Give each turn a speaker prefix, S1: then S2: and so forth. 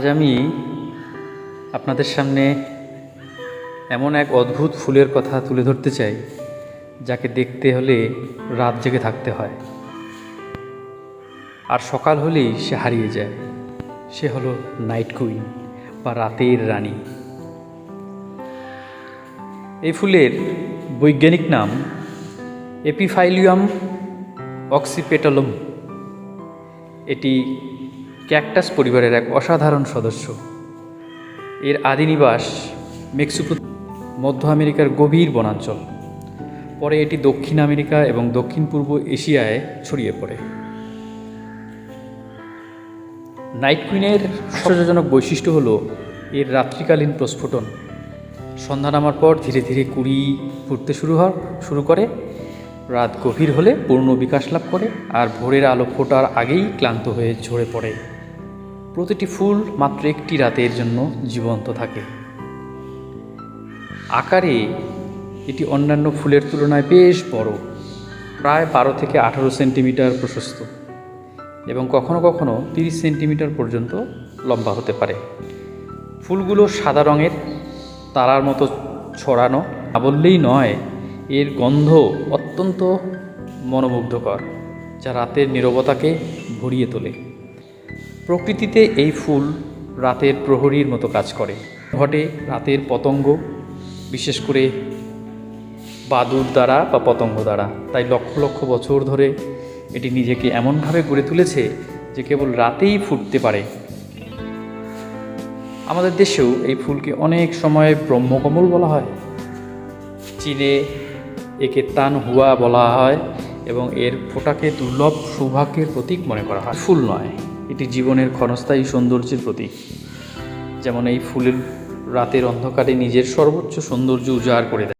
S1: আজ আমি আপনাদের সামনে এমন এক অদ্ভুত ফুলের কথা তুলে ধরতে চাই, যাকে দেখতে হলে রাত জেগে থাকতে হয়, আর সকাল হলেই সে হারিয়ে যায়। সে হলো নাইট কুইন বা রাতের রানী। এই ফুলের বৈজ্ঞানিক নাম এপিফাইলিয়াম অক্সিপেটালুম। এটি ক্যাকটাস পরিবারের এক অসাধারণ সদস্য। এর আদি নিবাস মেক্সিকো, মধ্য আমেরিকার গভীর বনাঞ্চল। পরে এটি দক্ষিণ আমেরিকা এবং দক্ষিণ পূর্ব এশিয়ায় ছড়িয়ে পড়ে। নাইট কুইনের আশ্চর্যজনক বৈশিষ্ট্য হলো এর রাত্রিকালীন প্রস্ফুটন। সন্ধ্যা নামার পর ধীরে ধীরে কুঁড়ি ফুটতে শুরু করে, রাত গভীর হলে পূর্ণ বিকাশ লাভ করে, আর ভোরের আলো ফোটার আগেই ক্লান্ত হয়ে ঝরে পড়ে। প্রতিটি ফুল মাত্র একটি রাতের জন্য জীবন্ত থাকে। আকারে এটি অন্যান্য ফুলের তুলনায় বেশ বড়, প্রায় 12 থেকে 18 সেন্টিমিটার প্রশস্ত এবং কখনো কখনো 30 সেন্টিমিটার পর্যন্ত লম্বা হতে পারে। ফুলগুলো সাদা রঙের, তারার মতো ছড়ানো। না বললেই নয়, এর গন্ধ অত্যন্ত মনোমুগ্ধকর, যা রাতের নীরবতাকে ভরিয়ে তোলে। প্রকৃতিতে এই ফুল রাতের প্রহরীর মতো কাজ করে। ঘটে রাতের পতঙ্গ, বিশেষ করে বাদুড় দ্বারা বা পতঙ্গ দ্বারা। তাই লক্ষ লক্ষ বছর ধরে এটি নিজেকে এমনভাবে গড়ে তুলেছে যে কেবল রাতেই ফুটতে পারে। আমাদের দেশেও এই ফুলকে অনেক সময় ব্রহ্মকমল বলা হয়। চীনে একে তান হুয়া বলা হয় এবং এর ফোঁটাকে দুর্লভ সৌভাগ্যের প্রতীক মনে করা হয়। ফুল নয়, এটি জীবনের ক্ষণস্থায়ী সৌন্দর্যের প্রতীক। যেমন এই ফুলের রাতের অন্ধকারে নিজের সর্বোচ্চ সৌন্দর্য উজাড় করে দেয়।